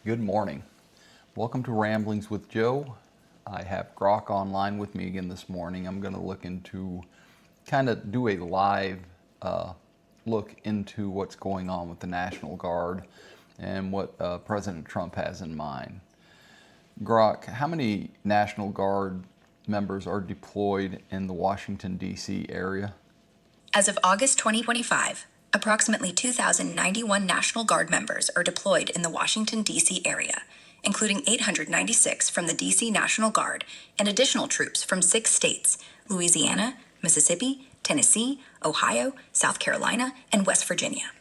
Good morning. Welcome to Ramblings with Joe. I have Grok online with me again this morning. I'm going to look into, kind of do a live look into what's going on with the National Guard and what President Trump has in mind. Grok, how many National Guard members are deployed in the Washington, D.C. area? As of August 2025, approximately 2,091 National Guard members are deployed in the Washington, D.C. area, including 896 from the D.C. National Guard and additional troops from 6 states: Louisiana, Mississippi, Tennessee, Ohio, South Carolina, and West Virginia.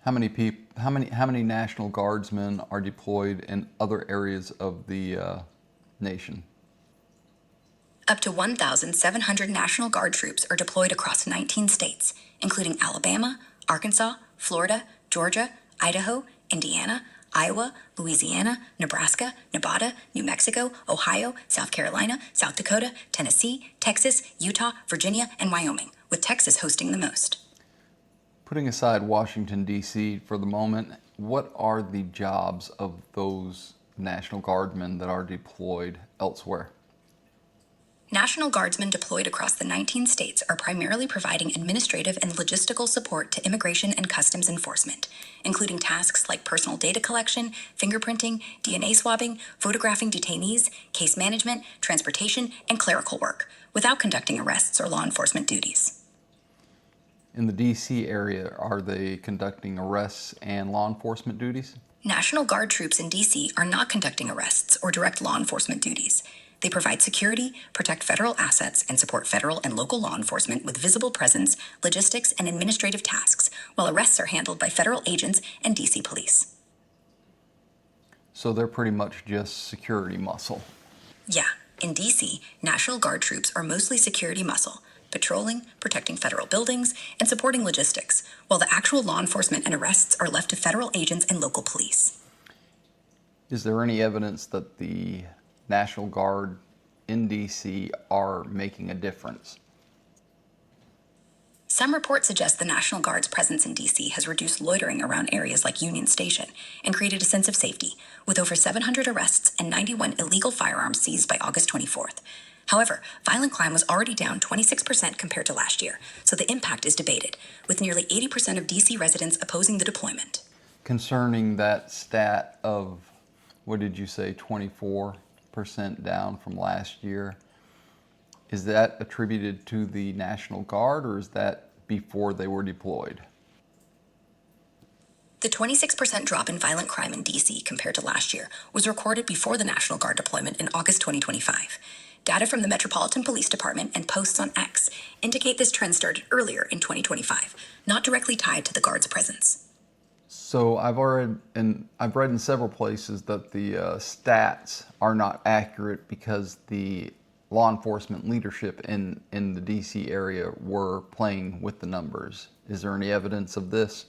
How many National Guardsmen are deployed in other areas of the nation? Up to 1,700 National Guard troops are deployed across 19 states, including Alabama, Arkansas, Florida, Georgia, Idaho, Indiana, Iowa, Louisiana, Nebraska, Nevada, New Mexico, Ohio, South Carolina, South Dakota, Tennessee, Texas, Utah, Virginia, and Wyoming, with Texas hosting the most. Putting aside Washington, D.C. for the moment, what are the jobs of those National Guardsmen that are deployed elsewhere? National Guardsmen deployed across the 19 states are primarily providing administrative and logistical support to immigration and customs enforcement, including tasks like personal data collection, fingerprinting, DNA swabbing, photographing detainees, case management, transportation, and clerical work, without conducting arrests or law enforcement duties. In the D.C. area, are they conducting arrests and law enforcement duties? National Guard troops in D.C. are not conducting arrests or direct law enforcement duties. They provide security, protect federal assets, and support federal and local law enforcement with visible presence, logistics, and administrative tasks, while arrests are handled by federal agents and D.C. police. So they're pretty much just security muscle. Yeah, in D.C., National Guard troops are mostly security muscle, patrolling, protecting federal buildings, and supporting logistics, while the actual law enforcement and arrests are left to federal agents and local police. Is there any evidence that the National Guard in D.C. are making a difference? Some reports suggest the National Guard's presence in D.C. has reduced loitering around areas like Union Station and created a sense of safety, with over 700 arrests and 91 illegal firearms seized by August 24th. However, violent crime was already down 26% compared to last year, so the impact is debated, with nearly 80% of D.C. residents opposing the deployment. Concerning that stat of, what did you say, 24% down from last year, is that attributed to the National Guard, or is that before they were deployed? The 26% drop in violent crime in D.C. compared to last year was recorded before the National Guard deployment in August 2025. Data from the Metropolitan Police Department and posts on X indicate this trend started earlier in 2025, not directly tied to the Guard's presence. So I've read in several places that the stats are not accurate because the law enforcement leadership in the D.C. area were playing with the numbers. Is there any evidence of this?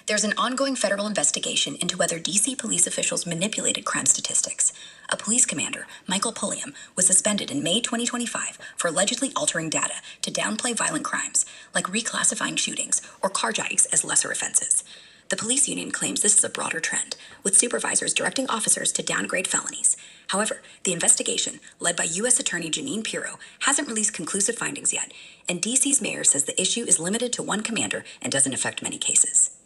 There's an ongoing federal investigation into whether D.C. police officials manipulated crime statistics. A police commander, Michael Pulliam, was suspended in May 2025 for allegedly altering data to downplay violent crimes, like reclassifying shootings or carjackings as lesser offenses. The police union claims this is a broader trend, with supervisors directing officers to downgrade felonies. However, the investigation, led by U.S. Attorney Jeanine Pirro, hasn't released conclusive findings yet, and D.C.'s mayor says the issue is limited to one commander and doesn't affect many cases.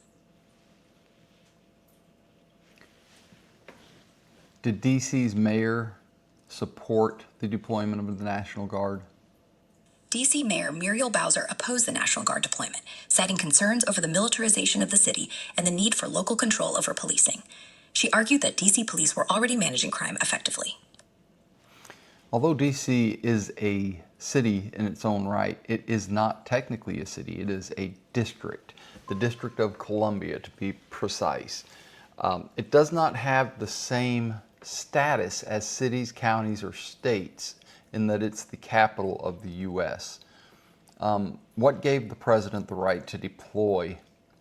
Did D.C.'s mayor support the deployment of the National Guard? D.C. Mayor Muriel Bowser opposed the National Guard deployment, citing concerns over the militarization of the city and the need for local control over policing. She argued that D.C. police were already managing crime effectively. Although D.C. is a city in its own right, it is not technically a city. It is a district, the District of Columbia to be precise. It does not have the same status as cities, counties, or states in that it's the capital of the U.S. What gave the president the right to deploy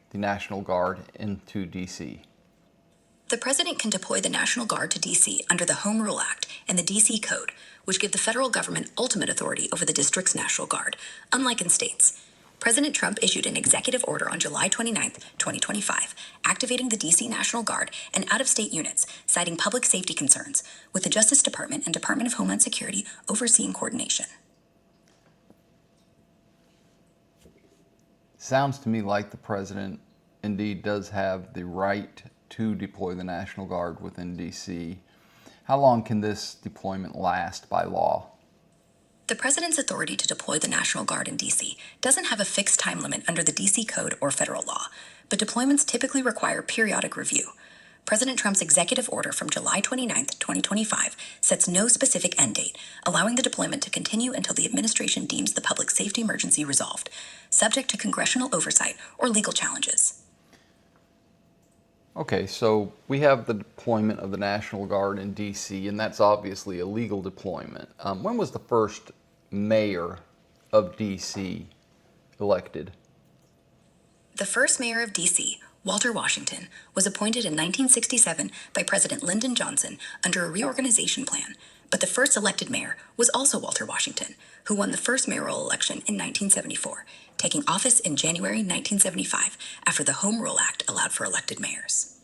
the National Guard into D.C.? The president can deploy the National Guard to D.C. under the Home Rule Act and the D.C. Code, which give the federal government ultimate authority over the district's National Guard, unlike in states. President Trump issued an executive order on July 29, 2025, activating the D.C. National Guard and out-of-state units, citing public safety concerns, with the Justice Department and Department of Homeland Security overseeing coordination. Sounds to me like the president indeed does have the right to deploy the National Guard within D.C. How long can this deployment last by law? The President's authority to deploy the National Guard in D.C. doesn't have a fixed time limit under the D.C. Code or federal law, but deployments typically require periodic review. President Trump's executive order from July 29, 2025, sets no specific end date, allowing the deployment to continue until the administration deems the public safety emergency resolved, subject to congressional oversight or legal challenges. Okay, so we have the deployment of the National Guard in D.C., and that's obviously a legal deployment. When was the first mayor of D.C. elected? The first mayor of D.C., Walter Washington, was appointed in 1967 by President Lyndon Johnson under a reorganization plan, but the first elected mayor was also Walter Washington, who won the first mayoral election in 1974, taking office in January 1975 after the Home Rule Act allowed for elected mayors.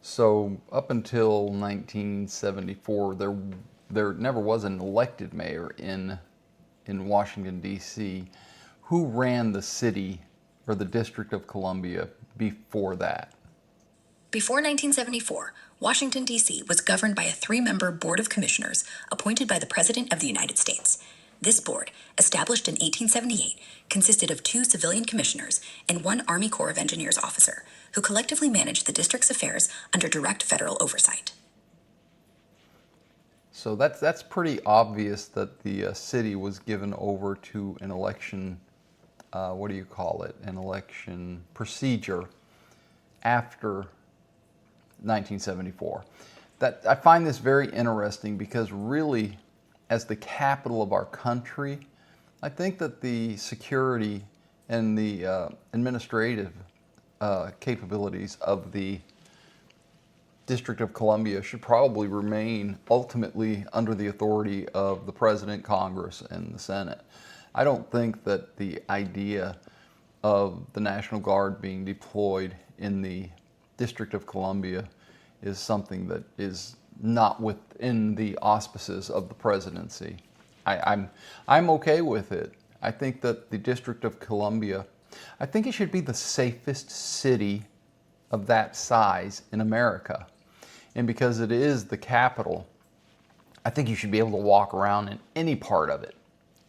So up until 1974, there never was an elected mayor in Washington, D.C. Who ran the city or the District of Columbia before that? Before 1974, Washington, D.C. was governed by a 3-member Board of Commissioners appointed by the President of the United States. This board, established in 1878, consisted of 2 civilian commissioners and 1 Army Corps of Engineers officer, who collectively managed the district's affairs under direct federal oversight. So that's pretty obvious that the city was given over to an election, an election procedure after 1974. I find this very interesting because really, as the capital of our country, I think that the security and the administrative capabilities of the District of Columbia should probably remain ultimately under the authority of the President, Congress, and the Senate. I don't think that the idea of the National Guard being deployed in the District of Columbia is something that is not within the auspices of the presidency. I'm okay with it. I think that the District of Columbia, I think it should be the safest city of that size in America. And because it is the capital, I think you should be able to walk around in any part of it,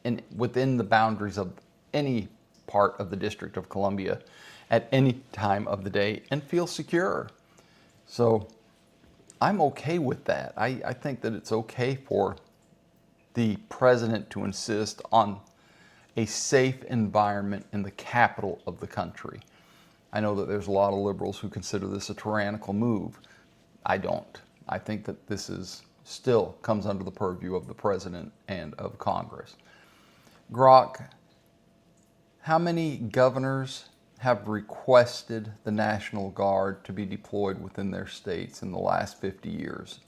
and within the boundaries of any part of the District of Columbia at any time of the day and feel secure. So I'm okay with that. I think that it's okay for the president to insist on a safe environment in the capital of the country. I know that there's a lot of liberals who consider this a tyrannical move. I don't. I think that this still comes under the purview of the president and of Congress. Grok, how many governors have requested the National Guard to be deployed within their states in the last 50 years?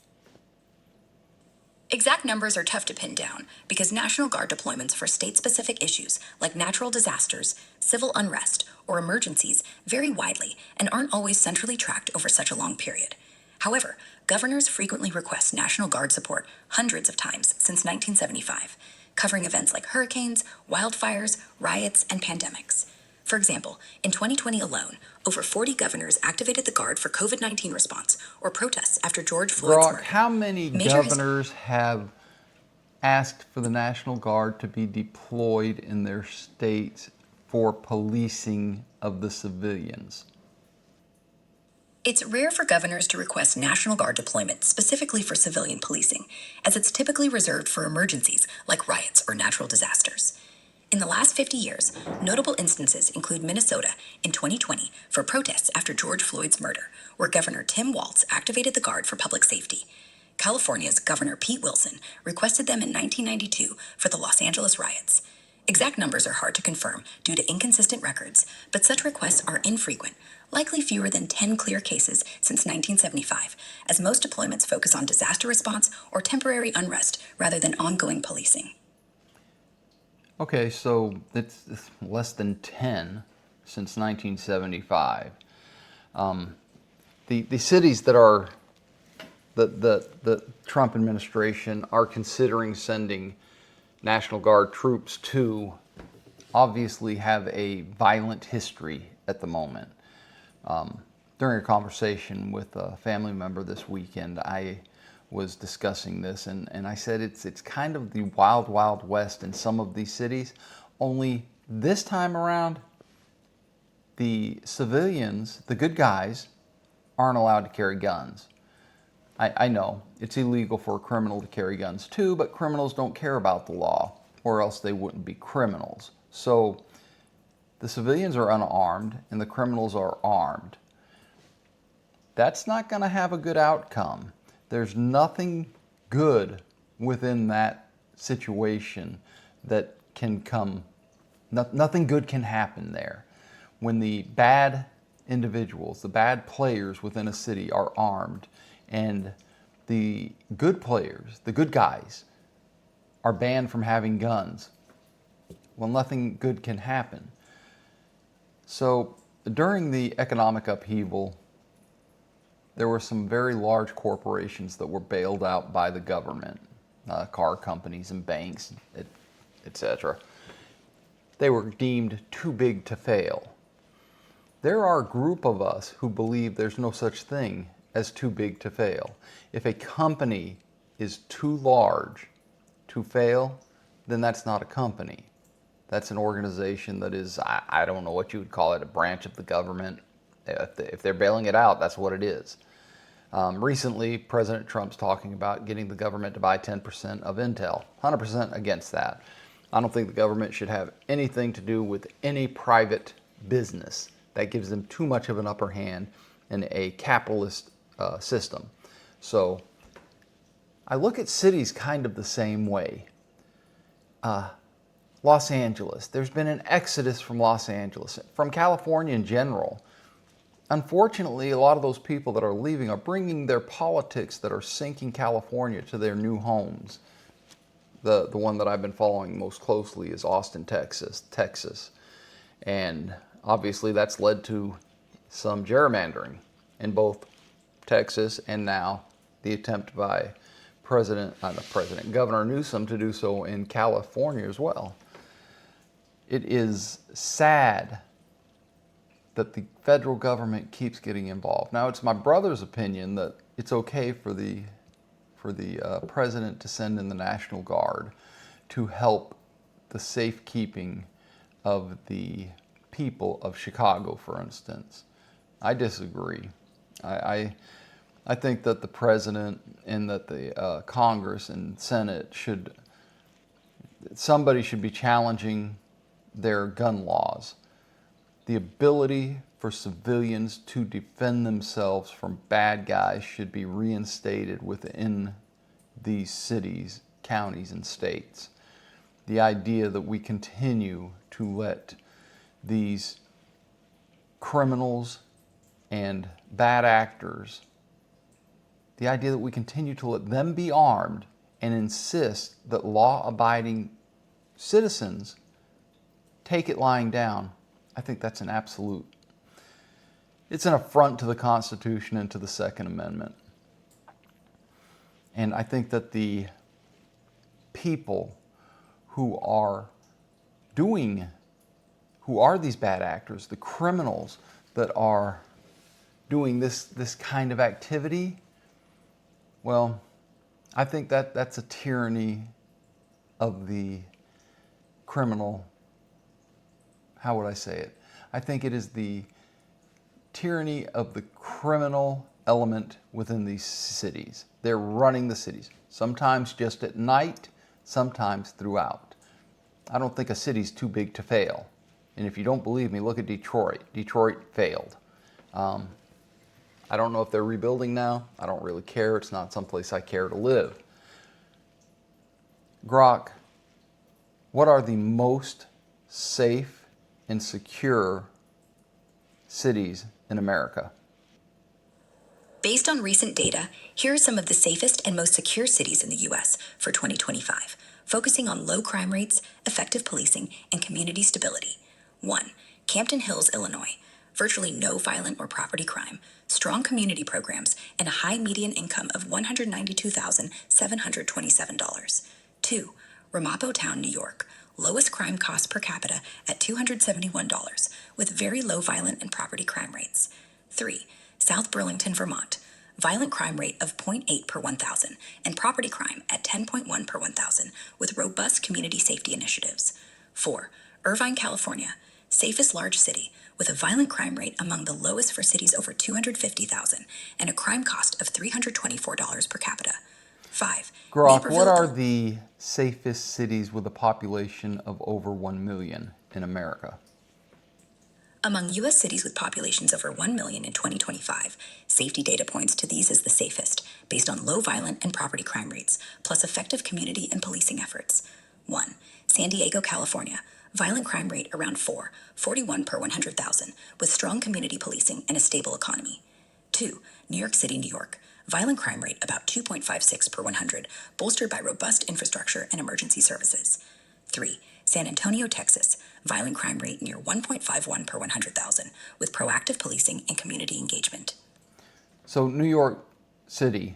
Exact numbers are tough to pin down because National Guard deployments for state-specific issues like natural disasters, civil unrest, or emergencies vary widely and aren't always centrally tracked over such a long period. However, governors frequently request National Guard support hundreds of times since 1975, covering events like hurricanes, wildfires, riots, and pandemics. For example, in 2020 alone, over 40 governors activated the Guard for COVID-19 response or protests after George Floyd's murder. How many governors have asked for the National Guard to be deployed in their states for policing of the civilians? It's rare for governors to request National Guard deployment specifically for civilian policing, as it's typically reserved for emergencies like riots or natural disasters. In the last 50 years, notable instances include Minnesota in 2020 for protests after George Floyd's murder, where Governor Tim Walz activated the Guard for public safety. California's Governor Pete Wilson requested them in 1992 for the Los Angeles riots. Exact numbers are hard to confirm due to inconsistent records, but such requests are infrequent, likely fewer than 10 clear cases since 1975, as most deployments focus on disaster response or temporary unrest rather than ongoing policing. Okay, so it's less than 10 since 1975. The cities that are the Trump administration are considering sending National Guard troops to obviously have a violent history at the moment. During a conversation with a family member this weekend, I was discussing this, and I said it's kind of the wild, wild west in some of these cities, only this time around, the civilians, the good guys, aren't allowed to carry guns. I know it's illegal for a criminal to carry guns too, but criminals don't care about the law, or else they wouldn't be criminals. So the civilians are unarmed and the criminals are armed. That's not going to have a good outcome. There's nothing good within that situation that can come, nothing good can happen there. When the bad individuals, the bad players within a city are armed, and the good players, the good guys, are banned from having guns, well, nothing good can happen. So during the economic upheaval, there were some very large corporations that were bailed out by the government, car companies and banks, etc. They were deemed too big to fail. There are a group of us who believe there's no such thing as too big to fail. If a company is too large to fail, then that's not a company. That's an organization that is, I don't know what you would call it, a branch of the government. If they're bailing it out, that's what it is. Recently, President Trump's talking about getting the government to buy 10% of Intel. 100% against that. I don't think the government should have anything to do with any private business. That gives them too much of an upper hand in a capitalist system. So I look at cities kind of the same way. Los Angeles, there's been an exodus from Los Angeles, from California in general. Unfortunately, a lot of those people that are leaving are bringing their politics that are sinking California to their new homes. The one that I've been following most closely is Austin, Texas. And obviously that's led to some gerrymandering in both Texas and now the attempt by Governor Newsom to do so in California as well. It is sad that the federal government keeps getting involved. Now, it's my brother's opinion that it's okay for the president to send in the National Guard to help the safekeeping of the people of Chicago, for instance. I disagree. I think that the president and that the Congress and Senate somebody should be challenging their gun laws. The ability for civilians to defend themselves from bad guys should be reinstated within these cities, counties, and states. The idea that we continue to let these criminals and bad actors, the idea that we continue to let them be armed and insist that law-abiding citizens take it lying down, I think that's an absolute, it's an affront to the Constitution and to the Second Amendment. And I think that the people who are these bad actors, the criminals that are doing this kind of activity, well, I think that's a tyranny of the criminal. How would I say it? I think it is the tyranny of the criminal element within these cities. They're running the cities, sometimes just at night, sometimes throughout. I don't think a city's too big to fail. And if you don't believe me, look at Detroit. Detroit failed. I don't know if they're rebuilding now. I don't really care. It's not someplace I care to live. Grok, what are the most safe and secure cities in America? Based on recent data, here are some of the safest and most secure cities in the U.S. for 2025. focusing on low crime rates, effective policing, and community stability. 1. Campton Hills, Illinois. Virtually no violent or property crime, strong community programs, and a high median income of $192,727. 2. Ramapo Town, New York. Lowest crime cost per capita at $271, with very low violent and property crime rates. 3. South Burlington, Vermont. Violent crime rate of 0.8 per 1,000 and property crime at 10.1 per 1,000, with robust community safety initiatives. 4. Irvine, California. Safest large city, with a violent crime rate among the lowest for cities over 250,000 and a crime cost of $324 per capita. 5. Grok, what Naperville, are the safest cities with a population of over 1 million in America? Among U.S. cities with populations over 1 million in 2025, safety data points to these as the safest, based on low violent and property crime rates, plus effective community and policing efforts. 1. San Diego, California. Violent crime rate around 41 per 100,000, with strong community policing and a stable economy. 2. New York City, New York. Violent crime rate about 2.56 per 100, bolstered by robust infrastructure and emergency services. 3. San Antonio, Texas. Violent crime rate near 1.51 per 100,000, with proactive policing and community engagement. So New York City,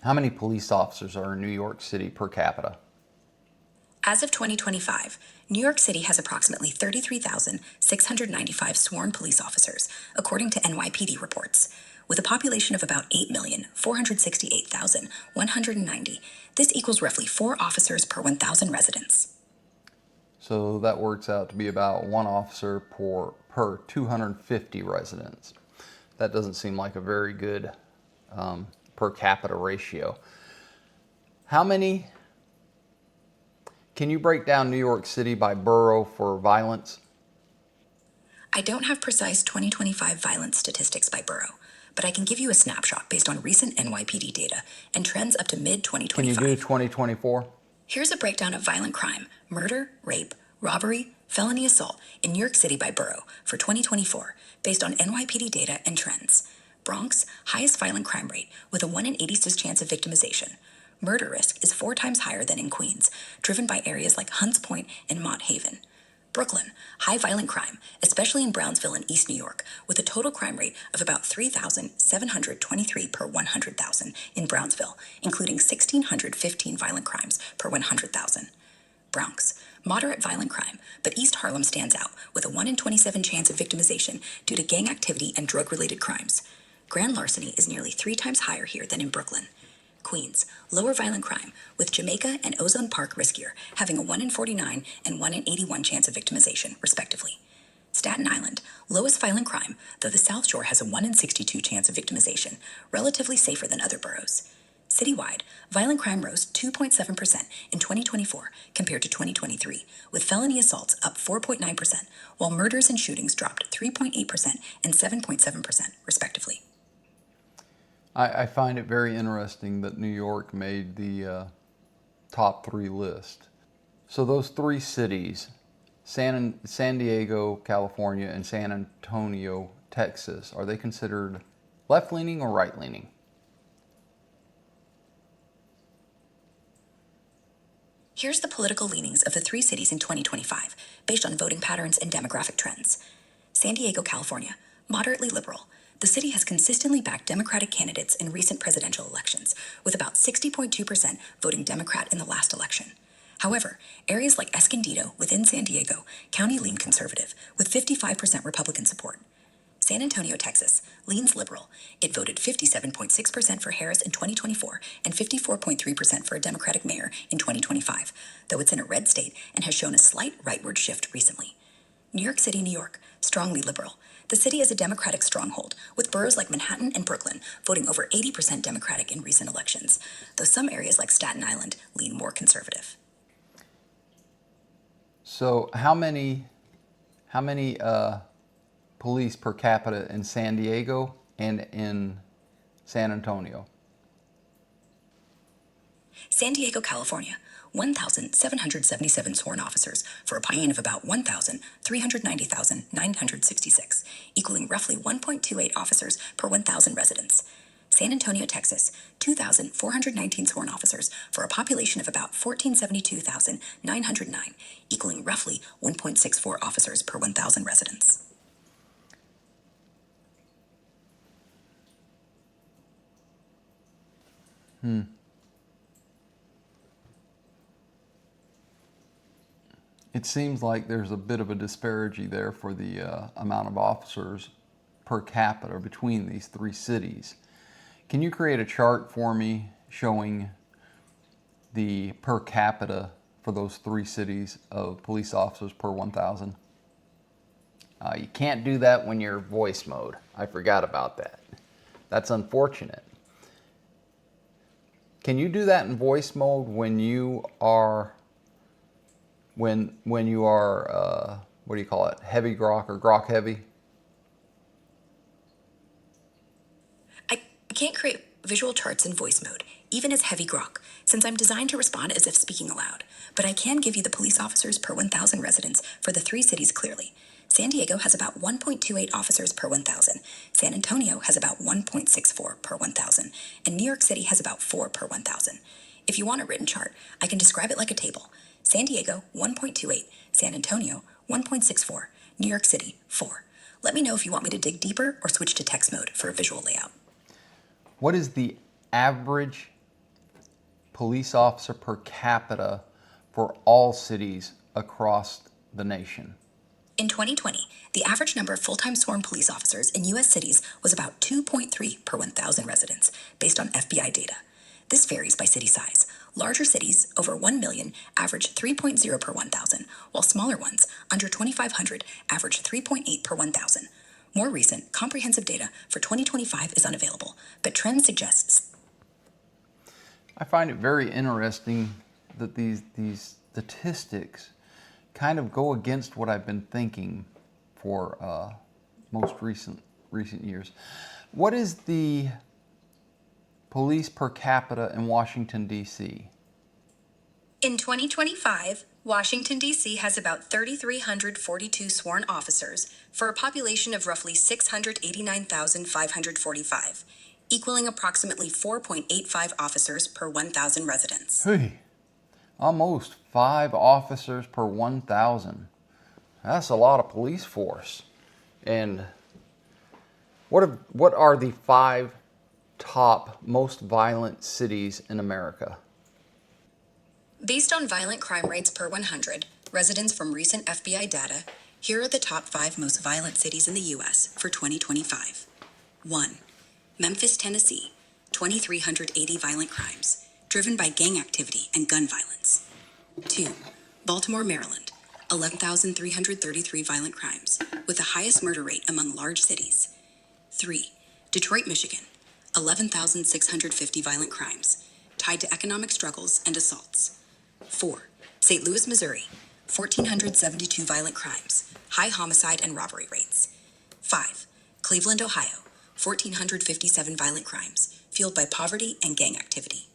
how many police officers are in New York City per capita? As of 2025, New York City has approximately 33,695 sworn police officers, according to NYPD reports. With a population of about 8,468,190, this equals roughly 4 officers per 1,000 residents. So that works out to be about 1 officer per 250 residents. That doesn't seem like a very good per capita ratio. Can you break down New York City by borough for violence? I don't have precise 2025 violence statistics by borough, but I can give you a snapshot based on recent NYPD data and trends up to mid-2025. Can you do 2024? Here's a breakdown of violent crime, murder, rape, robbery, felony assault in New York City by borough for 2024, based on NYPD data and trends. Bronx, highest violent crime rate with a 1 in 86 chance of victimization. Murder risk is 4 times higher than in Queens, driven by areas like Hunts Point and Mott Haven. Brooklyn, high violent crime, especially in Brownsville and East New York, with a total crime rate of about 3,723 per 100,000 in Brownsville, including 1,615 violent crimes per 100,000. Bronx, moderate violent crime, but East Harlem stands out with a 1 in 27 chance of victimization due to gang activity and drug-related crimes. Grand larceny is nearly 3 times higher here than in Brooklyn. Queens, lower violent crime, with Jamaica and Ozone Park riskier, having a 1 in 49 and 1 in 81 chance of victimization, respectively. Staten Island, lowest violent crime, though the South Shore has a 1 in 62 chance of victimization, relatively safer than other boroughs. Citywide, violent crime rose 2.7% in 2024 compared to 2023, with felony assaults up 4.9%, while murders and shootings dropped 3.8% and 7.7%, respectively. I find it very interesting that New York made the top 3 list. So those 3 cities, San Diego, California, and San Antonio, Texas, are they considered left-leaning or right-leaning? Here's the political leanings of the 3 cities in 2025, based on voting patterns and demographic trends. San Diego, California, moderately liberal. The city has consistently backed Democratic candidates in recent presidential elections, with about 60.2% voting Democrat in the last election. However, areas like Escondido within San Diego County lean conservative, with 55% Republican support. San Antonio, Texas, leans liberal. It voted 57.6% for Harris in 2024 and 54.3% for a Democratic mayor in 2025, though it's in a red state and has shown a slight rightward shift recently. New York City, New York, strongly liberal. The city is a Democratic stronghold, with boroughs like Manhattan and Brooklyn voting over 80% Democratic in recent elections, though some areas like Staten Island lean more conservative. So how many police per capita in San Diego and in San Antonio? San Diego, California, 1,777 sworn officers for a buy-in of about 1,390,966, equaling roughly 1.28 officers per 1,000 residents. San Antonio, Texas, 2,419 sworn officers for a population of about 1,472,909, equaling roughly 1.64 officers per 1,000 residents. It seems like there's a bit of a disparity there for the amount of officers per capita between these three cities. Can you create a chart for me showing the per capita for those three cities of police officers per 1,000? You can't do that when you're voice mode. I forgot about that. That's unfortunate. Can you do that in voice mode when you are when you are what do you call it? Heavy grok or grok heavy? I can't create visual charts in voice mode, even as heavy grok, since I'm designed to respond as if speaking aloud. But I can give you the police officers per 1,000 residents for the three cities clearly. San Diego has about 1.28 officers per 1,000. San Antonio has about 1.64 per 1,000. And New York City has about 4 per 1,000. If you want a written chart, I can describe it like a table. San Diego, 1.28. San Antonio, 1.64. New York City, 4. Let me know if you want me to dig deeper or switch to text mode for a visual layout. What is the average police officer per capita for all cities across the nation? In 2020, the average number of full-time sworn police officers in U.S. cities was about 2.3 per 1,000 residents, based on FBI data. This varies by city size. Larger cities, over 1 million, average 3.0 per 1,000, while smaller ones, under 2,500, average 3.8 per 1,000. More recent, comprehensive data for 2025 is unavailable, but trend suggests. I find it very interesting that these statistics kind of go against what I've been thinking for most recent years. What is the police per capita in Washington, D.C.? In 2025, Washington, D.C. has about 3,342 sworn officers for a population of roughly 689,545, equaling approximately 4.85 officers per 1,000 residents. Hey, almost 5 officers per 1,000. That's a lot of police force. And what are the 5 top most violent cities in America? Based on violent crime rates per 100 residents from recent FBI data, here are the top 5 most violent cities in the U.S. for 2025. 1. Memphis, Tennessee, 2,380 violent crimes, driven by gang activity and gun violence. 2. Baltimore, Maryland, 11,333 violent crimes, with the highest murder rate among large cities. 3. Detroit, Michigan, 11,650 violent crimes, tied to economic struggles and assaults. 4. St. Louis, Missouri, 1,472 violent crimes, high homicide and robbery rates. 5. Cleveland, Ohio, 1,457 violent crimes, fueled by poverty and gang activity.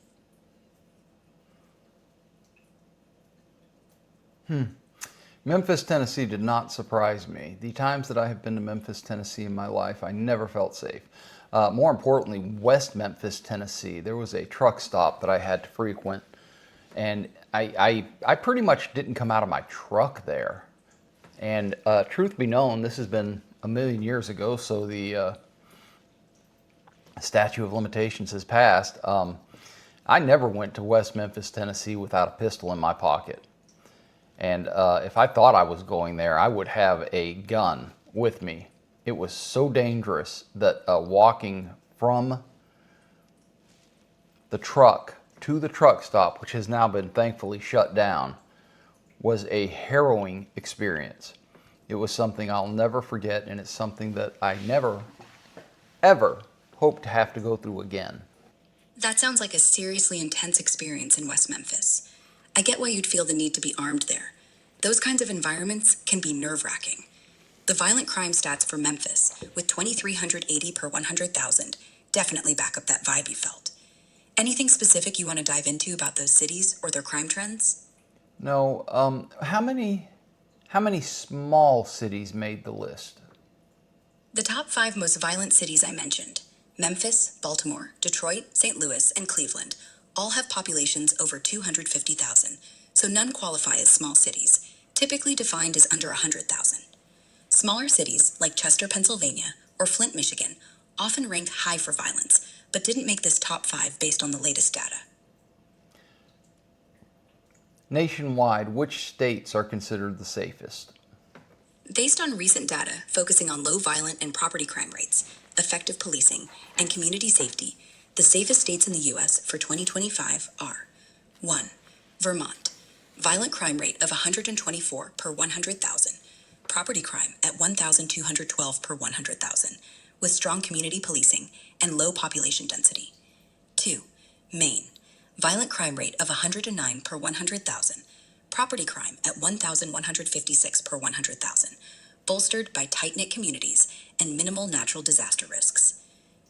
Memphis, Tennessee did not surprise me. The times that I have been to Memphis, Tennessee in my life, I never felt safe. More importantly, West Memphis, Tennessee, there was a truck stop that I had to frequent, and I pretty much didn't come out of my truck there. And truth be known, this has been a million years ago, so the statute of limitations has passed. I never went to West Memphis, Tennessee without a pistol in my pocket. And if I thought I was going there, I would have a gun with me. It was so dangerous that walking from the truck to the truck stop, which has now been thankfully shut down, was a harrowing experience. It was something I'll never forget, and it's something that I never, ever hope to have to go through again. That sounds like a seriously intense experience in West Memphis. I get why you'd feel the need to be armed there. Those kinds of environments can be nerve-wracking. The violent crime stats for Memphis, with 2,380 per 100,000, definitely back up that vibe you felt. Anything specific you want to dive into about those cities or their crime trends? No, how many small cities made the list? The top 5 most violent cities I mentioned: Memphis, Baltimore, Detroit, St. Louis, and Cleveland all have populations over 250,000, so none qualify as small cities, typically defined as under 100,000. Smaller cities like Chester, Pennsylvania, or Flint, Michigan, often rank high for violence, but didn't make this top 5 based on the latest data. Nationwide, which states are considered the safest? Based on recent data focusing on low violent and property crime rates, effective policing, and community safety, the safest states in the U.S. for 2025 are 1. Vermont, violent crime rate of 124 per 100,000, property crime at 1,212 per 100,000, with strong community policing and low population density. 2. Maine, violent crime rate of 109 per 100,000, property crime at 1,156 per 100,000, bolstered by tight-knit communities and minimal natural disaster risks.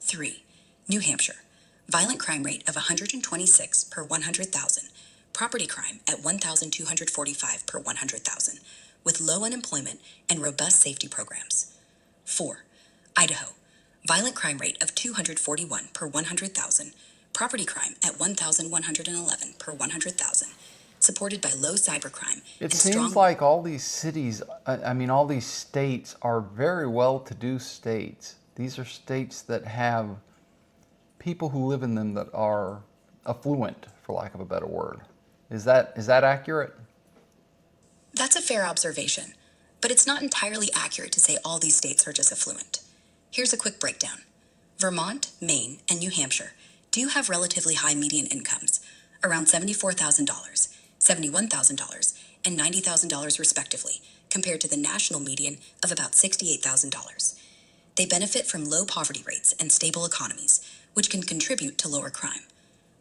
3. New Hampshire, violent crime rate of 126 per 100,000, property crime at 1,245 per 100,000, with low unemployment and robust safety programs. 4. Idaho, violent crime rate of 241 per 100,000, property crime at 1,111 per 100,000, supported by low cybercrime It and seems strong... like all these cities, all these states are very well-to-do states. These are states that have people who live in them that are affluent, for lack of a better word. Is that accurate? That's a fair observation, but it's not entirely accurate to say all these states are just affluent. Here's a quick breakdown. Vermont, Maine, and New Hampshire do have relatively high median incomes, around $74,000, $71,000, and $90,000 respectively, compared to the national median of about $68,000. They benefit from low poverty rates and stable economies, which can contribute to lower crime.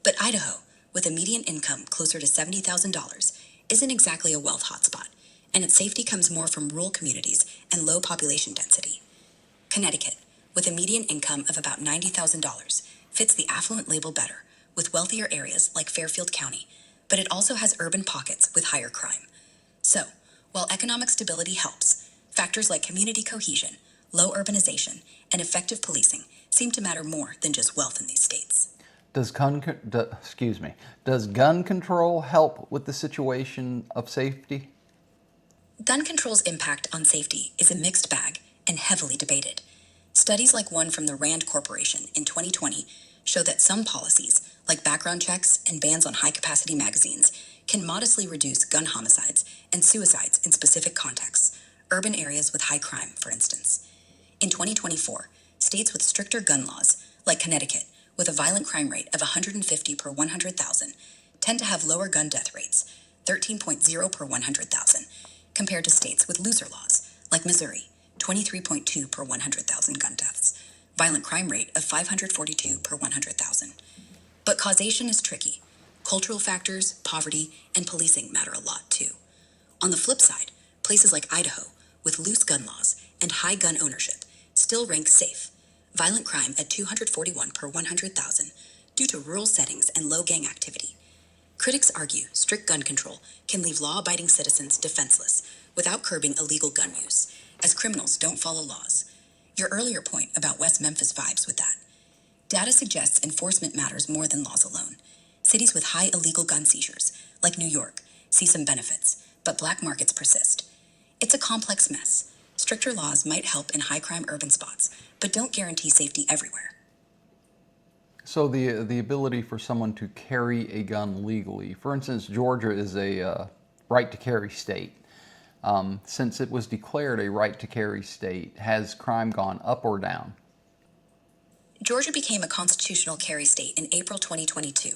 But Idaho, with a median income closer to $70,000, isn't exactly a wealth hotspot, and its safety comes more from rural communities and low population density. Connecticut, with a median income of about $90,000, fits the affluent label better, with wealthier areas like Fairfield County, but it also has urban pockets with higher crime. So, while economic stability helps, factors like community cohesion, low urbanization, and effective policing seem to matter more than just wealth in these states. Does gun control help with the situation of safety? Gun control's impact on safety is a mixed bag and heavily debated. Studies like one from the Rand Corporation in 2020 show that some policies, like background checks and bans on high-capacity magazines, can modestly reduce gun homicides and suicides in specific contexts, urban areas with high crime, for instance. In 2024, states with stricter gun laws, like Connecticut, with a violent crime rate of 150 per 100,000, tend to have lower gun death rates, 13.0 per 100,000, compared to states with looser laws, like Missouri, 23.2 per 100,000 gun deaths, violent crime rate of 542 per 100,000. But causation is tricky. Cultural factors, poverty, and policing matter a lot too. On the flip side, places like Idaho, with loose gun laws and high gun ownership, still rank safe. Violent crime at 241 per 100,000 due to rural settings and low gang activity. Critics argue strict gun control can leave law-abiding citizens defenseless without curbing illegal gun use, as criminals don't follow laws. Your earlier point about West Memphis vibes with that. Data suggests enforcement matters more than laws alone. Cities with high illegal gun seizures, like New York, see some benefits, but black markets persist. It's a complex mess. Stricter laws might help in high-crime urban spots, but don't guarantee safety everywhere. So the ability for someone to carry a gun legally, for instance, Georgia is a right-to-carry state. Since it was declared a right-to-carry state, has crime gone up or down? Georgia became a constitutional carry state in April 2022,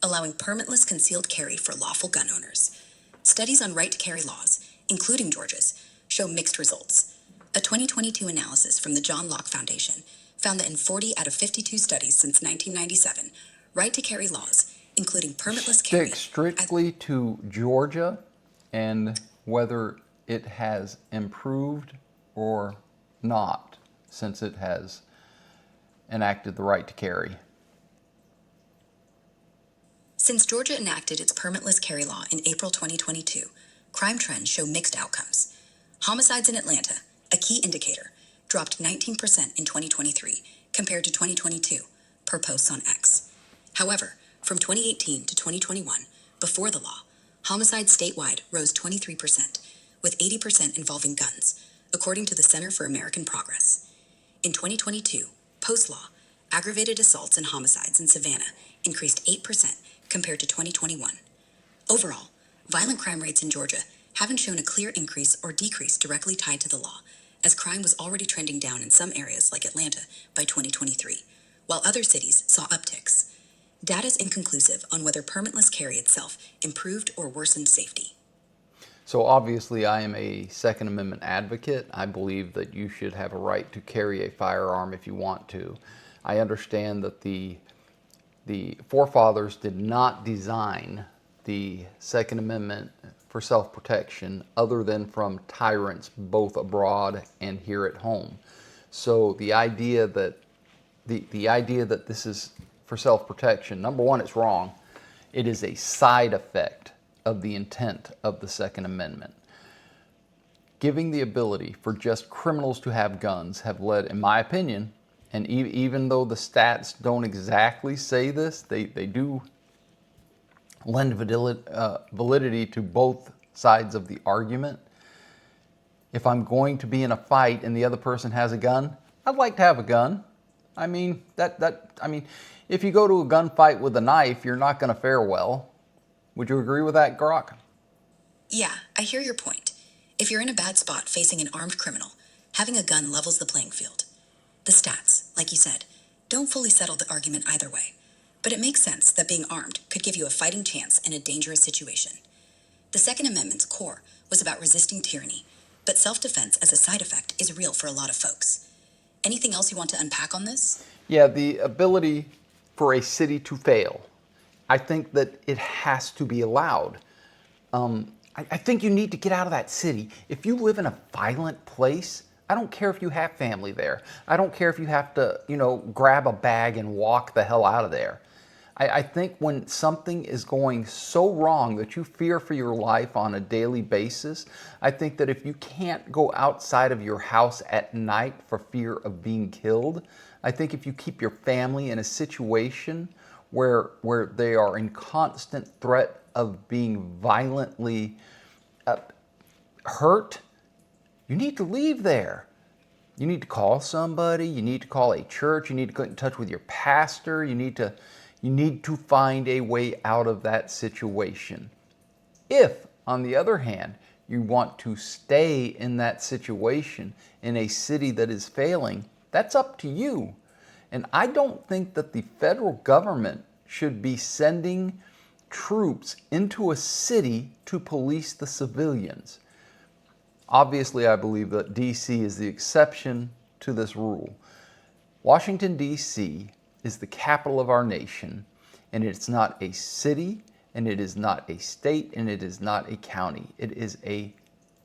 allowing permitless concealed carry for lawful gun owners. Studies on right-to-carry laws, including Georgia's, show mixed results. A 2022 analysis from the John Locke Foundation found that in 40 out of 52 studies since 1997, right-to-carry laws, including permitless carry... Stick strictly to Georgia and whether it has improved or not since it has enacted the right to carry. Since Georgia enacted its permitless carry law in April 2022, crime trends show mixed outcomes. Homicides in Atlanta, a key indicator, dropped 19% in 2023, compared to 2022, per posts on X. However, from 2018 to 2021, before the law, homicides statewide rose 23%, with 80% involving guns, according to the Center for American Progress. In 2022, post-law, aggravated assaults and homicides in Savannah increased 8% compared to 2021. Overall, violent crime rates in Georgia haven't shown a clear increase or decrease directly tied to the law, as crime was already trending down in some areas like Atlanta by 2023, while other cities saw upticks. Data is inconclusive on whether permitless carry itself improved or worsened safety. So obviously I am a Second Amendment advocate. I believe that you should have a right to carry a firearm if you want to. I understand that the forefathers did not design the Second Amendment for self-protection other than from tyrants both abroad and here at home. So the idea that this is for self-protection, number one, it's wrong. It is a side effect of the intent of the Second Amendment. Giving the ability for just criminals to have guns have led, in my opinion, and even though the stats don't exactly say this, they do lend validity to both sides of the argument. If I'm going to be in a fight and the other person has a gun, I'd like to have a gun. I mean, if you go to a gunfight with a knife, you're not going to fare well. Would you agree with that, Grok? Yeah, I hear your point. If you're in a bad spot facing an armed criminal, having a gun levels the playing field. The stats, like you said, don't fully settle the argument either way, but it makes sense that being armed could give you a fighting chance in a dangerous situation. The Second Amendment's core was about resisting tyranny, but self-defense as a side effect is real for a lot of folks. Anything else you want to unpack on this? Yeah, the ability for a city to fail. I think that it has to be allowed. I think you need to get out of that city. If you live in a violent place, I don't care if you have family there. I don't care if you have to, grab a bag and walk the hell out of there. I think when something is going so wrong that you fear for your life on a daily basis, I think that if you can't go outside of your house at night for fear of being killed, I think if you keep your family in a situation where they are in constant threat of being violently hurt, you need to leave there. You need to call somebody, you need to call a church, you need to get in touch with your pastor, you need to find a way out of that situation. If, on the other hand, you want to stay in that situation in a city that is failing, that's up to you. And I don't think that the federal government should be sending troops into a city to police the civilians. Obviously, I believe that D.C. is the exception to this rule. Washington, D.C. is the capital of our nation, and it's not a city, and it is not a state, and it is not a county. It is a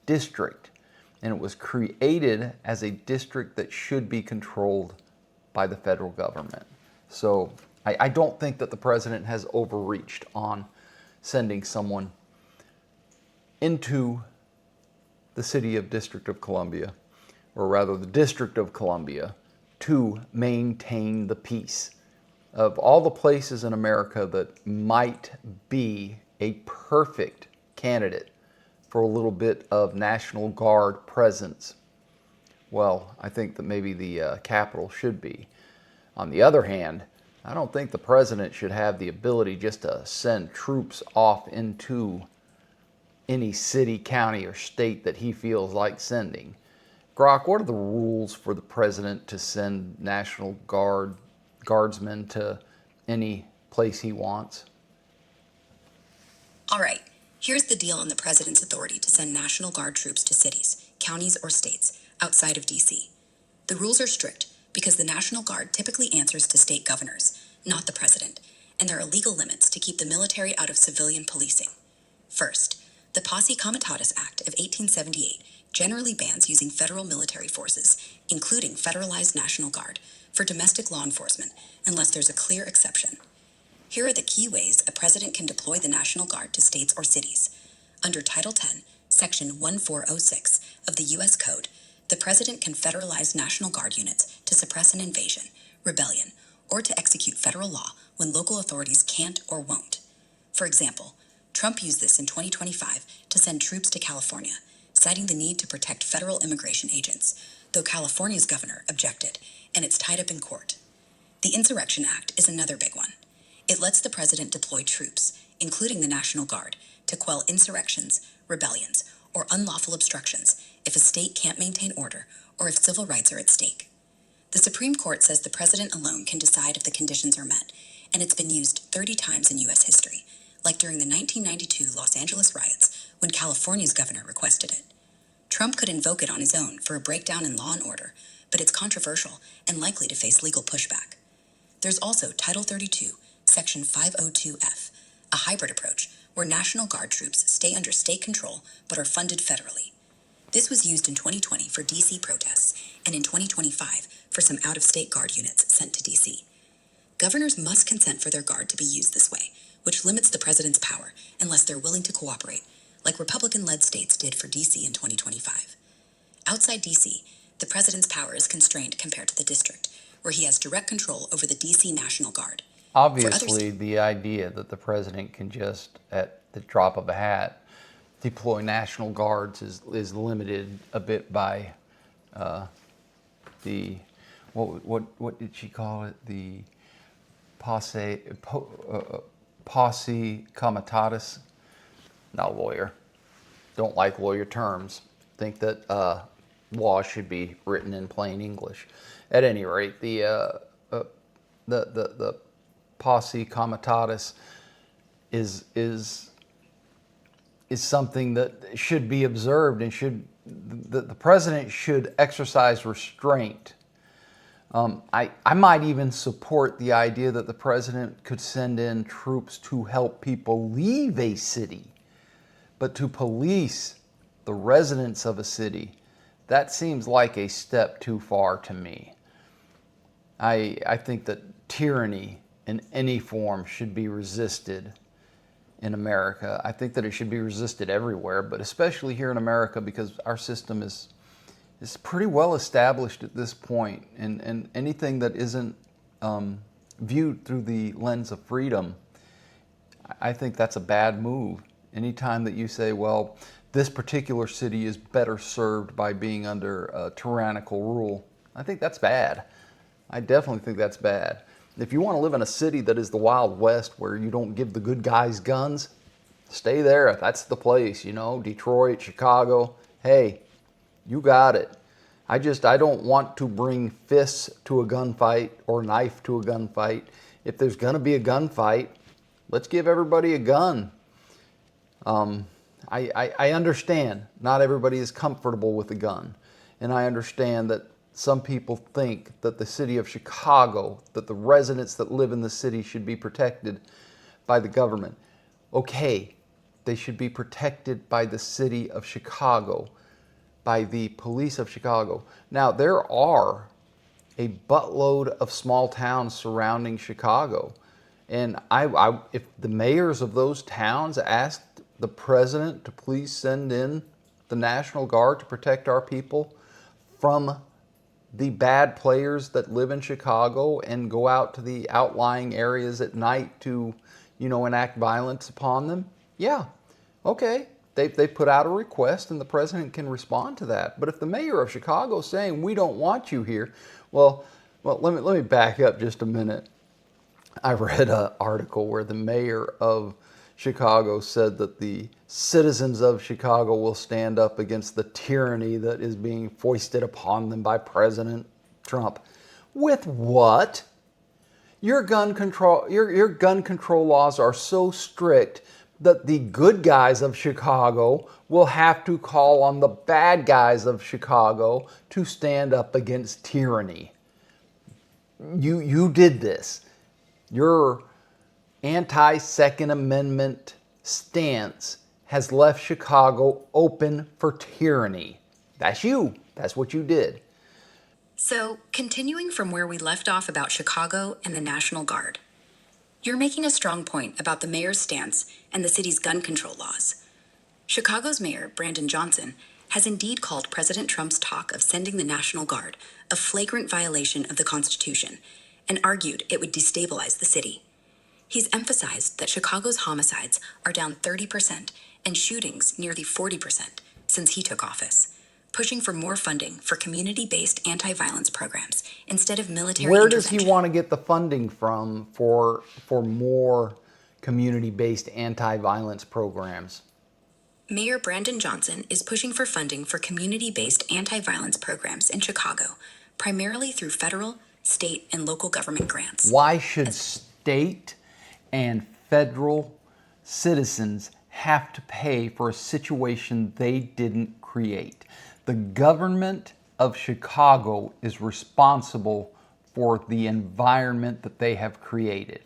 district, and it was created as a district that should be controlled by the federal government. So I don't think that the president has overreached on sending someone into the city of District of Columbia, or rather the District of Columbia, to maintain the peace. Of all the places in America that might be a perfect candidate for a little bit of National Guard presence, well, I think that maybe the capital should be. On the other hand, I don't think the president should have the ability just to send troops off into any city, county, or state that he feels like sending. Grok, what are the rules for the president to send National Guardsmen to any place he wants? All right, here's the deal on the president's authority to send National Guard troops to cities, counties, or states outside of D.C. The rules are strict because the National Guard typically answers to state governors, not the president, and there are legal limits to keep the military out of civilian policing. First, the Posse Comitatus Act of 1878 generally bans using federal military forces, including federalized National Guard, for domestic law enforcement unless there's a clear exception. Here are the key ways a president can deploy the National Guard to states or cities. Under Title 10, Section 1406 of the U.S. Code, the president can federalize National Guard units to suppress an invasion, rebellion, or to execute federal law when local authorities can't or won't. For example, Trump used this in 2025 to send troops to California, citing the need to protect federal immigration agents, though California's governor objected, and it's tied up in court. The Insurrection Act is another big one. It lets the president deploy troops, including the National Guard, to quell insurrections, rebellions, or unlawful obstructions if a state can't maintain order or if civil rights are at stake. The Supreme Court says the president alone can decide if the conditions are met, and it's been used 30 times in U.S. history, like during the 1992 Los Angeles riots when California's governor requested it. Trump could invoke it on his own for a breakdown in law and order, but it's controversial and likely to face legal pushback. There's also Title 32, Section 502F, a hybrid approach where National Guard troops stay under state control but are funded federally. This was used in 2020 for D.C. protests and in 2025 for some out-of-state Guard units sent to D.C. Governors must consent for their Guard to be used this way, which limits the president's power unless they're willing to cooperate, like Republican-led states did for D.C. in 2025. Outside D.C., the president's power is constrained compared to the district, where he has direct control over the D.C. National Guard. Obviously, the idea that the president can just, at the drop of a hat, deploy National Guards is limited a bit by the what did she call it? The posse comitatus. Not a lawyer. Don't like lawyer terms. Think that law should be written in plain English. At any rate, the posse comitatus is something that should be observed and the president should exercise restraint. I might even support the idea that the president could send in troops to help people leave a city, but to police the residents of a city, that seems like a step too far to me. I think that tyranny in any form should be resisted in America. I think that it should be resisted everywhere, but especially here in America because our system is pretty well established at this point, and anything that isn't viewed through the lens of freedom, I think that's a bad move. Anytime that you say, well, this particular city is better served by being under tyrannical rule, I think that's bad. I definitely think that's bad. If you want to live in a city that is the Wild West where you don't give the good guys guns, stay there. That's the place, Detroit, Chicago. Hey, you got it. I don't want to bring fists to a gunfight or knife to a gunfight. If there's going to be a gunfight, let's give everybody a gun. I understand not everybody is comfortable with a gun. And I understand that some people think that the city of Chicago, that the residents that live in the city should be protected by the government. Okay, they should be protected by the city of Chicago, by the police of Chicago. Now, there are a buttload of small towns surrounding Chicago. And if the mayors of those towns asked the president to please send in the National Guard to protect our people from the bad players that live in Chicago and go out to the outlying areas at night to, enact violence upon them, yeah, okay. They put out a request and the president can respond to that. But if the mayor of Chicago is saying, we don't want you here, well, let me back up just a minute. I read an article where the mayor of Chicago said that the citizens of Chicago will stand up against the tyranny that is being foisted upon them by President Trump. With what? Your gun control laws are so strict that the good guys of Chicago will have to call on the bad guys of Chicago to stand up against tyranny. You did this. Your anti-Second Amendment stance has left Chicago open for tyranny. That's you. That's what you did. So, continuing from where we left off about Chicago and the National Guard, you're making a strong point about the mayor's stance and the city's gun control laws. Chicago's mayor, Brandon Johnson, has indeed called President Trump's talk of sending the National Guard a flagrant violation of the Constitution and argued it would destabilize the city. He's emphasized that Chicago's homicides are down 30% and shootings nearly 40% since he took office, pushing for more funding for community-based anti-violence programs instead of military Where does intervention. he want to get the funding from for more community-based anti-violence programs? Mayor Brandon Johnson is pushing for funding for community-based anti-violence programs in Chicago, primarily through federal, state, and local government grants. Why should state and federal citizens have to pay for a situation they didn't create? The government of Chicago is responsible for the environment that they have created.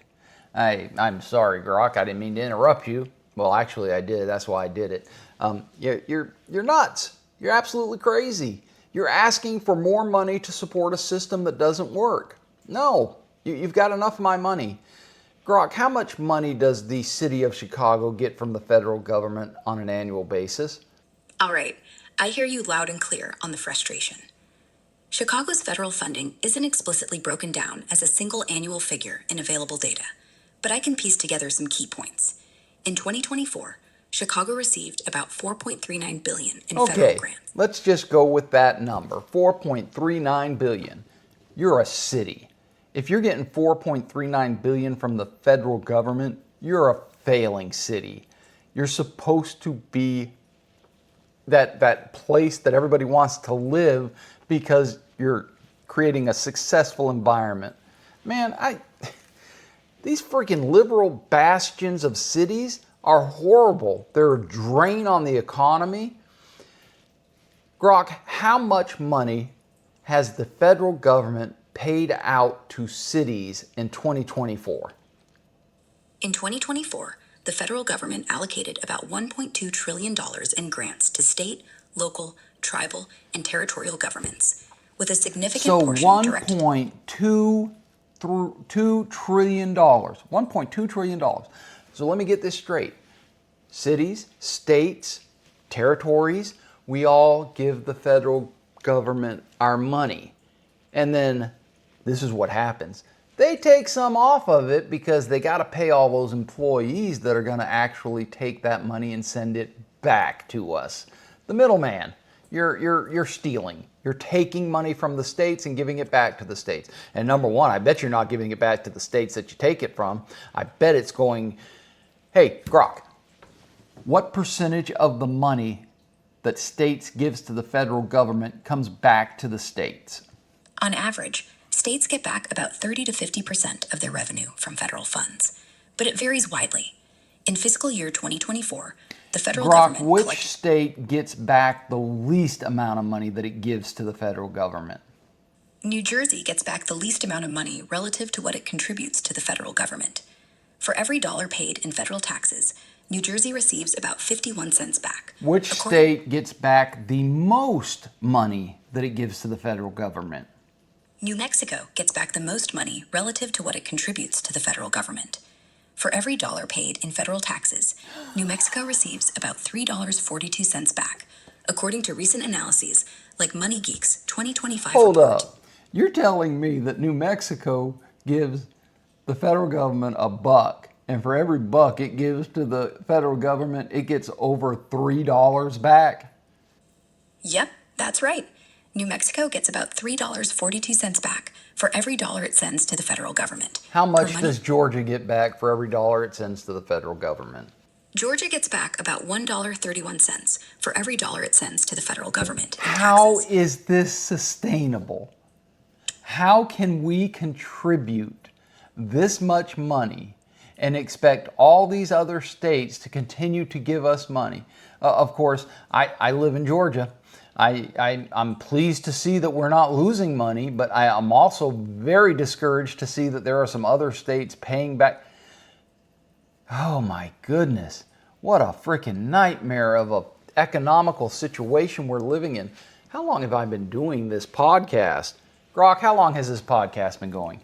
I'm sorry, Grok, I didn't mean to interrupt you. Well, actually, I did. That's why I did it. You're nuts. You're absolutely crazy. You're asking for more money to support a system that doesn't work. No, you've got enough of my money. Grok, how much money does the city of Chicago get from the federal government on an annual basis? All right, I hear you loud and clear on the frustration. Chicago's federal funding isn't explicitly broken down as a single annual figure in available data, but I can piece together some key points. In 2024, Chicago received about $4.39 billion in federal grants. Let's just go with that number, $4.39 billion. You're a city. If you're getting $4.39 billion from the federal government, you're a failing city. You're supposed to be that place that everybody wants to live because you're creating a successful environment. Man, these freaking liberal bastions of cities are horrible. They're a drain on the economy. Grok, how much money has the federal government paid out to cities in 2024? In 2024, the federal government allocated about $1.2 trillion in grants to state, local, tribal, and territorial governments, with a significant portion directed. So $1.2 trillion. $1.2 trillion. So let me get this straight. Cities, states, territories, we all give the federal government our money. And then this is what happens. They take some off of it because they got to pay all those employees that are going to actually take that money and send it back to us. The middleman, you're stealing. You're taking money from the states and giving it back to the states. And number one, I bet you're not giving it back to the states that you take it from. I bet it's going, hey, Grok, what percentage of the money that states gives to the federal government comes back to the states? On average, states get back about 30 to 50% of their revenue from federal funds, but it varies widely. In fiscal year 2024, the federal government Grok, which state gets back the least amount of money that it gives to the federal government? New Jersey gets back the least amount of money relative to what it contributes to the federal government. For every dollar paid in federal taxes, New Jersey receives about 51 cents back. Which state gets back the most money that it gives to the federal government? New Mexico gets back the most money relative to what it contributes to the federal government. For every dollar paid in federal taxes, New Mexico receives about $3.42 back, according to recent analyses like MoneyGeek's 2025 Hold report. up. You're telling me that New Mexico gives the federal government $1, and for every buck it gives to the federal government, it gets over $3 back? Yep, that's right. New Mexico gets about $3.42 back for every dollar it sends to the federal government. How much does Georgia get back for every dollar it sends to the federal government? Georgia gets back about $1.31 for every dollar it sends to the federal government. How is this sustainable? How can we contribute this much money and expect all these other states to continue to give us money? Of course, I live in Georgia. I'm pleased to see that we're not losing money, but I'm also very discouraged to see that there are some other states paying back. Oh my goodness, what a freaking nightmare of an economical situation we're living in. How long have I been doing this podcast? Grok, how long has this podcast been going?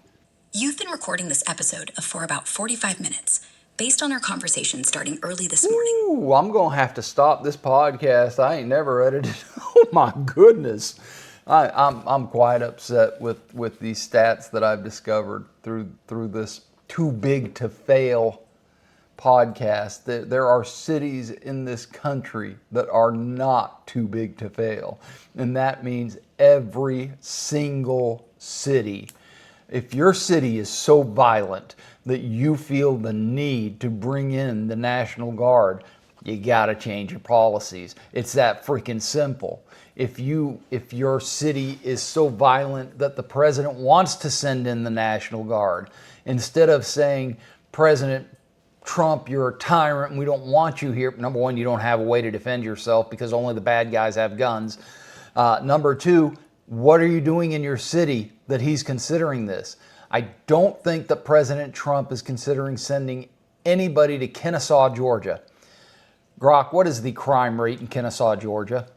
You've been recording this episode for about 45 minutes, based on our conversation starting early this morning. Ooh, I'm going to have to stop this podcast. I ain't never edited. Oh my goodness. I'm quite upset with these stats that I've discovered through this too big to fail podcast. There are cities in this country that are not too big to fail, and that means every single city. If your city is so violent that you feel the need to bring in the National Guard, you gotta change your policies. It's that freaking simple. If your city is so violent that the president wants to send in the National Guard, instead of saying, President Trump, you're a tyrant and we don't want you here. Number one, you don't have a way to defend yourself because only the bad guys have guns. Number two, what are you doing in your city that he's considering this? I don't think that President Trump is considering sending anybody to Kennesaw, Georgia. Grok, what is the crime rate in Kennesaw, Georgia?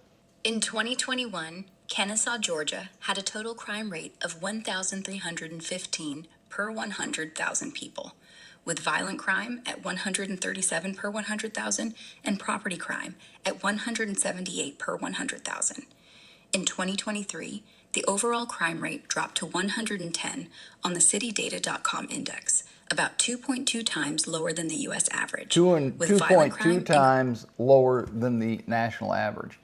In 2021, Kennesaw, Georgia had a total crime rate of 1,315 per 100,000 people, with violent crime at 137 per 100,000 and property crime at 178 per 100,000. In 2023, the overall crime rate dropped to 110 on the citydata.com index, about 2.2 times lower than the U.S. average. 2.2 times lower than the national average.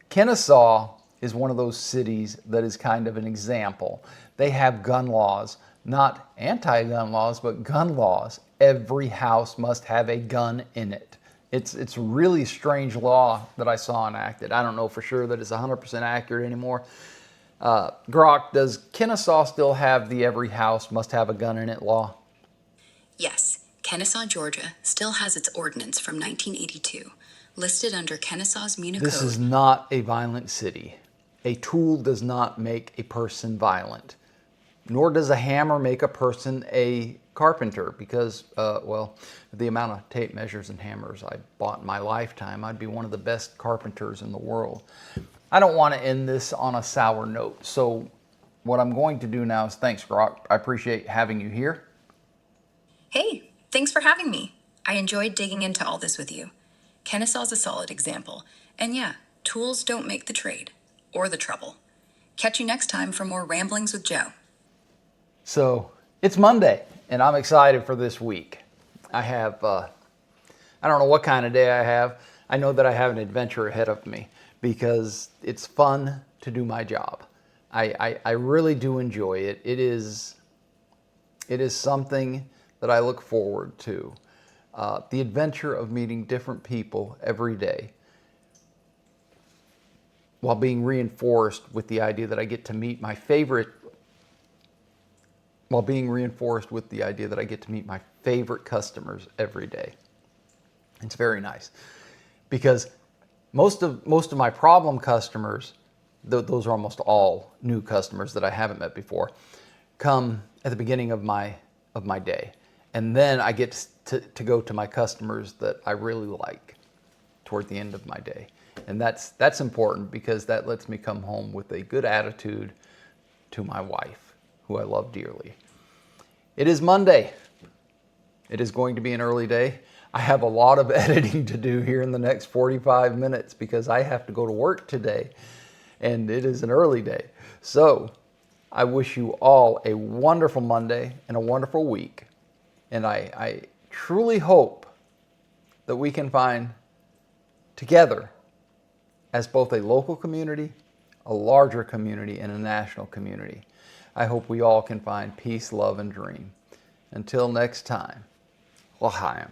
Kennesaw is one of those cities that is kind of an example. They have gun laws, not anti-gun laws, but gun laws. Every house must have a gun in it. It's a really strange law that I saw enacted. I don't know for sure that it's 100% accurate anymore. Grok, does Kennesaw still have the every house must have a gun in it law? Yes, Kennesaw, Georgia still has its ordinance from 1982, listed under Kennesaw's Muni Code. This is not a violent city. A tool does not make a person violent, nor does a hammer make a person a carpenter, because, the amount of tape measures and hammers I bought in my lifetime, I'd be one of the best carpenters in the world. I don't want to end this on a sour note, so what I'm going to do now is, thanks, Grok. I appreciate having you here. Hey, thanks for having me. I enjoyed digging into all this with you. Kennesaw's a solid example. And yeah, tools don't make the trade or the trouble. Catch you next time for more Ramblings with Joe. So it's Monday, and I'm excited for this week. I have, I don't know what kind of day I have. I know that I have an adventure ahead of me because it's fun to do my job. I really do enjoy it. It is something that I look forward to. The adventure of meeting different people every day, while being reinforced with the idea that I get to meet my favorite customers every day. It's very nice because most of my problem customers, those are almost all new customers that I haven't met before, come at the beginning of my day. And then I get to go to my customers that I really like toward the end of my day. And that's important because that lets me come home with a good attitude to my wife, who I love dearly. It is Monday. It is going to be an early day. I have a lot of editing to do here in the next 45 minutes because I have to go to work today, and it is an early day. So I wish you all a wonderful Monday and a wonderful week. And I truly hope that we can find together, as both a local community, a larger community, and a national community. I hope we all can find peace, love, and dream. Until next time, l'chaim.